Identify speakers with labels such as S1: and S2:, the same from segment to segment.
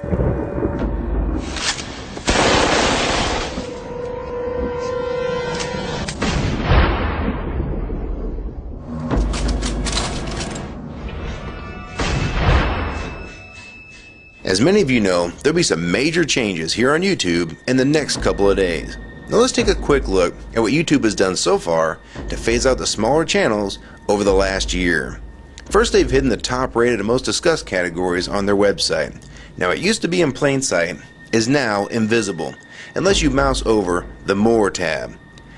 S1: As many of you know, there'll be some major changes here on YouTube in the next couple of days. Now let's take a quick look at what YouTube has done so far to phase out the smaller channels over the last year. First, they've hidden the top rated and most discussed categories on their website. Now it used to be in plain sight, is now invisible, unless you mouse over the More tab.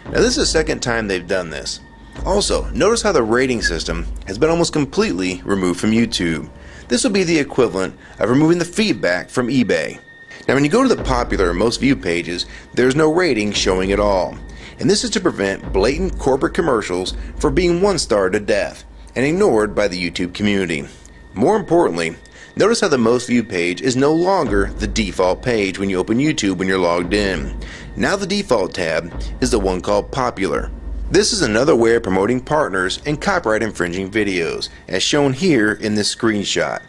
S1: Now this is the second time they've done this. Also, notice how the rating system has been almost completely removed from YouTube. This will be the equivalent of removing the feedback from eBay. Now when you go to the popular or most viewed pages, there's no rating showing at all. And this is to prevent blatant corporate commercials for being one-starred to death and ignored by the YouTube community. More importantly, notice how the most viewed page is no longer the default page when you open YouTube when you're logged in. Now the default tab is the one called Popular. This is another way of promoting partners and copyright infringing videos, as shown here in this screenshot.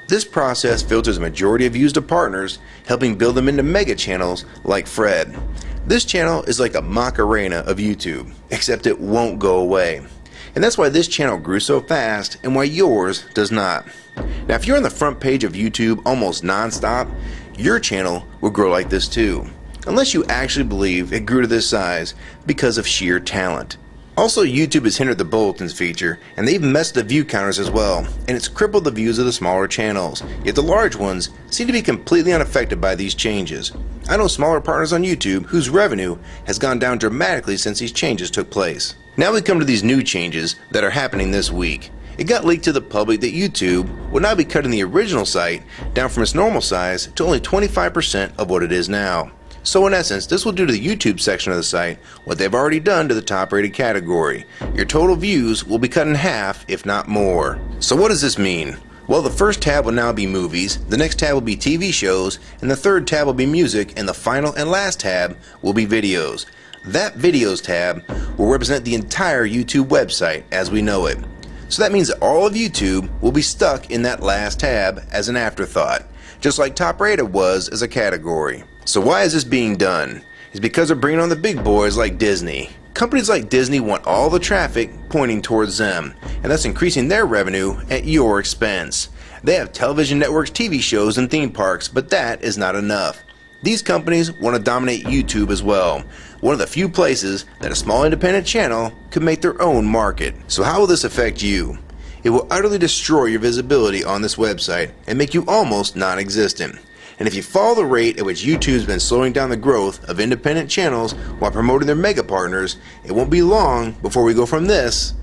S1: This process filters a majority of views to partners, helping build them into mega channels like Fred. This channel is like a Macarena of YouTube, except it won't go away. And that's why this channel grew so fast and why yours does not. Now if you're on the front page of YouTube almost non-stop, your channel will grow like this too. Unless you actually believe it grew to this size because of sheer talent. Also, YouTube has hindered the bulletins feature, and they've messed the view counters as well, and it's crippled the views of the smaller channels, yet the large ones seem to be completely unaffected by these changes. I know smaller partners on YouTube whose revenue has gone down dramatically since these changes took place. Now we come to these new changes that are happening this week. It got leaked to the public that YouTube will now be cutting the original site down from its normal size to only 25% of what it is now. So in essence, this will do to the YouTube section of the site what they've already done to the top rated category. Your total views will be cut in half, if not more. So what does this mean? Well, the first tab will now be movies, the next tab will be TV shows, and the third tab will be music, and the final and last tab will be videos. That videos tab will represent the entire YouTube website as we know it. So that means that all of YouTube will be stuck in that last tab as an afterthought, just like top rated was as a category. So why is this being done? It's because they're bringing on the big boys like Disney. Companies like Disney want all the traffic pointing towards them, and that's increasing their revenue at your expense. They have television networks, TV shows, and theme parks, but that is not enough. These companies want to dominate YouTube as well, one of the few places that a small independent channel could make their own market. So how will this affect you? It will utterly destroy your visibility on this website and make you almost non-existent. And if you follow the rate at which YouTube's been slowing down the growth of independent channels while promoting their mega partners, it won't be long before we go from this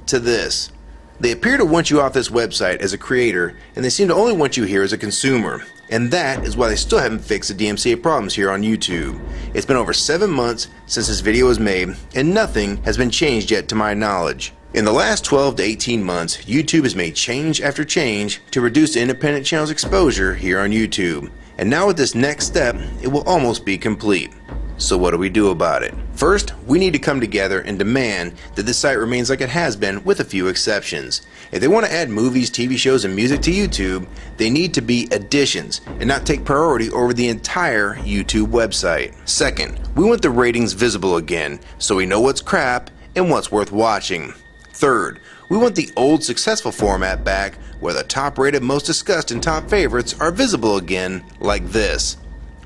S1: to this. They appear to want you off this website as a creator, and they seem to only want you here as a consumer. And that is why they still haven't fixed the DMCA problems here on YouTube. It's been over 7 months since this video was made, and nothing has been changed yet to my knowledge. In the last 12 to 18 months, YouTube has made change after change to reduce the independent channel's exposure here on YouTube. And now with this next step, it will almost be complete. So what do we do about it? First, we need to come together and demand that this site remains like it has been with a few exceptions. If they want to add movies, TV shows, and music to YouTube, they need to be additions and not take priority over the entire YouTube website. Second, we want the ratings visible again so we know what's crap and what's worth watching. Third, we want the old successful format back where the top rated, most discussed, and top favorites are visible again like this.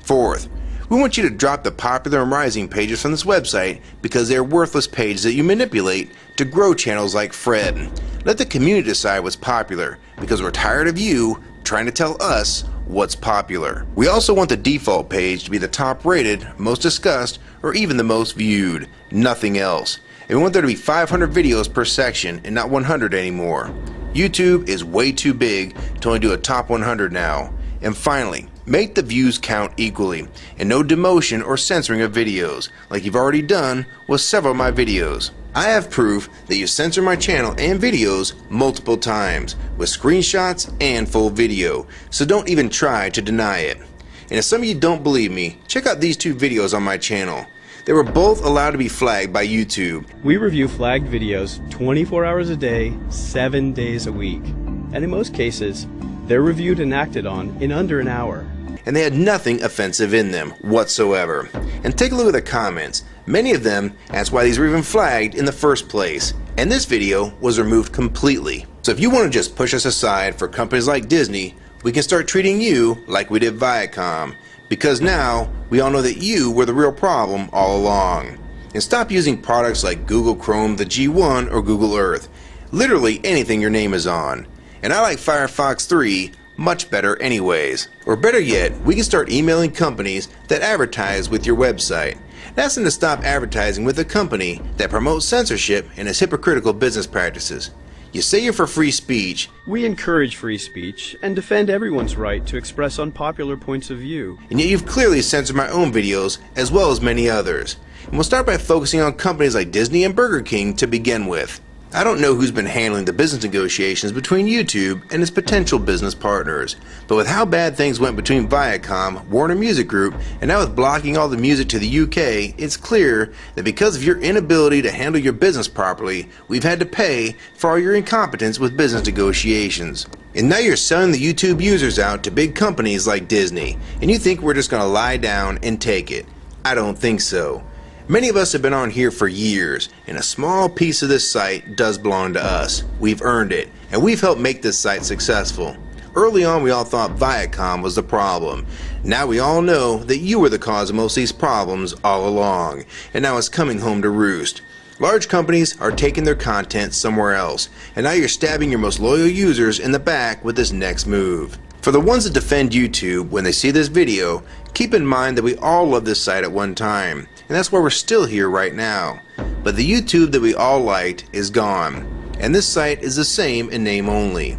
S1: Fourth, we want you to drop the popular and rising pages from this website because they are worthless pages that you manipulate to grow channels like Fred. Let the community decide what's popular because we're tired of you trying to tell us what's popular. We also want the default page to be the top rated, most discussed, or even the most viewed. Nothing else. And we want there to be 500 videos per section and not 100 anymore. YouTube is way too big to only do a top 100 now. And finally, make the views count equally and no demotion or censoring of videos like you've already done with several of my videos. I have proof that you censor my channel and videos multiple times with screenshots and full video, so don't even try to deny it. And if some of you don't believe me, check out these two videos on my channel. They were both allowed to be flagged by YouTube.
S2: We review flagged videos 24 hours a day, 7 days a week. And in most cases, They're reviewed and acted on in under an hour.
S1: And they had nothing offensive in them whatsoever. And take a look at the comments. Many of them asked why these were even flagged in the first place. And this video was removed completely. So if you want to just push us aside for companies like Disney, we can start treating you like we did Viacom. Because now, we all know that you were the real problem all along. And stop using products like Google Chrome, the G1, or Google Earth. Literally anything your name is on. And I like Firefox 3 much better anyways. Or better yet, we can start emailing companies that advertise with your website. That's to stop advertising with a company that promotes censorship and has hypocritical business practices. You say you're for free speech.
S2: We encourage free speech and defend everyone's right to express unpopular points of view.
S1: And yet you've clearly censored my own videos as well as many others. And we'll start by focusing on companies like Disney and Burger King to begin with. I don't know who's been handling the business negotiations between YouTube and its potential business partners, but with how bad things went between Viacom, Warner Music Group, and now with blocking all the music to the UK, it's clear that because of your inability to handle your business properly, we've had to pay for all your incompetence with business negotiations. And now you're selling the YouTube users out to big companies like Disney, and you think we're just going to lie down and take it. I don't think so. Many of us have been on here for years, and a small piece of this site does belong to us. We've earned it, and we've helped make this site successful. Early on, we all thought Viacom was the problem. Now we all know that you were the cause of most of these problems all along, and now it's coming home to roost. Large companies are taking their content somewhere else, and now you're stabbing your most loyal users in the back with this next move. For the ones that defend YouTube when they see this video, keep in mind that we all loved this site at one time, and that's why we're still here right now. But the YouTube that we all liked is gone, and this site is the same in name only.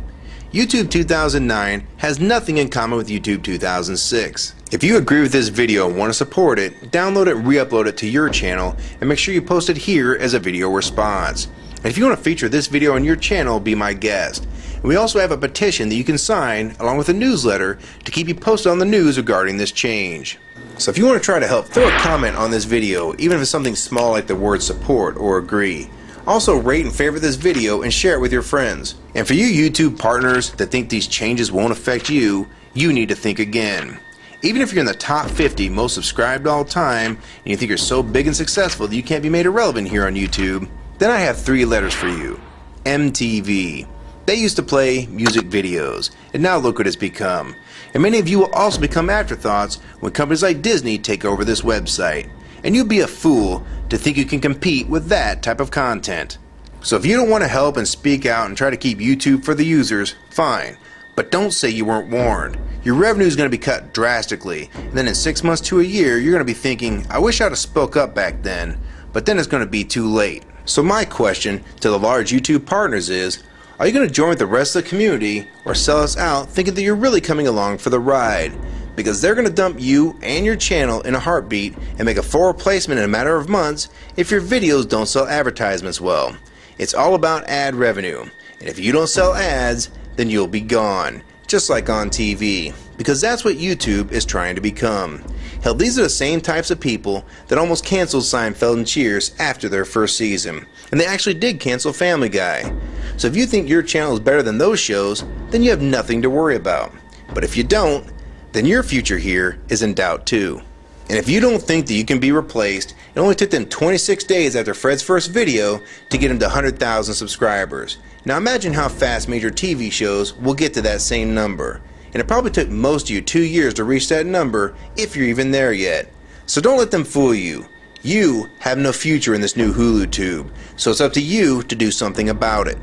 S1: YouTube 2009 has nothing in common with YouTube 2006. If you agree with this video and want to support it, download it and re-upload it to your channel, and make sure you post it here as a video response. And if you want to feature this video on your channel, be my guest. And we also have a petition that you can sign along with a newsletter to keep you posted on the news regarding this change. So if you want to try to help, throw a comment on this video, even if it's something small like the word support or agree. Also rate and favorite this video and share it with your friends. And for you YouTube partners that think these changes won't affect you, you need to think again. Even if you're in the top 50 most subscribed all time and you think you're so big and successful that you can't be made irrelevant here on YouTube, then I have 3 letters for you. MTV. They used to play music videos, and now look what it's become. And many of you will also become afterthoughts when companies like Disney take over this website. And you'd be a fool to think you can compete with that type of content. So if you don't want to help and speak out and try to keep YouTube for the users, fine. But don't say you weren't warned. Your revenue is going to be cut drastically, and then in 6 months to a year, you're going to be thinking, I wish I'd have spoke up back then, but then it's going to be too late. So my question to the large YouTube partners is, are you going to join with the rest of the community or sell us out thinking that you're really coming along for the ride? Because they're going to dump you and your channel in a heartbeat and make a full replacement in a matter of months if your videos don't sell advertisements well. It's all about ad revenue, and if you don't sell ads, then you'll be gone, just like on TV, because that's what YouTube is trying to become. Hell, these are the same types of people that almost canceled Seinfeld and Cheers after their first season, and they actually did cancel Family Guy. So if you think your channel is better than those shows, then you have nothing to worry about. But if you don't, then your future here is in doubt too. And if you don't think that you can be replaced, it only took them 26 days after Fred's first video to get him to 100,000 subscribers. Now imagine how fast major TV shows will get to that same number. And it probably took most of you 2 years to reach that number, if you're even there yet. So don't let them fool you. You have no future in this new Hulu tube, so it's up to you to do something about it.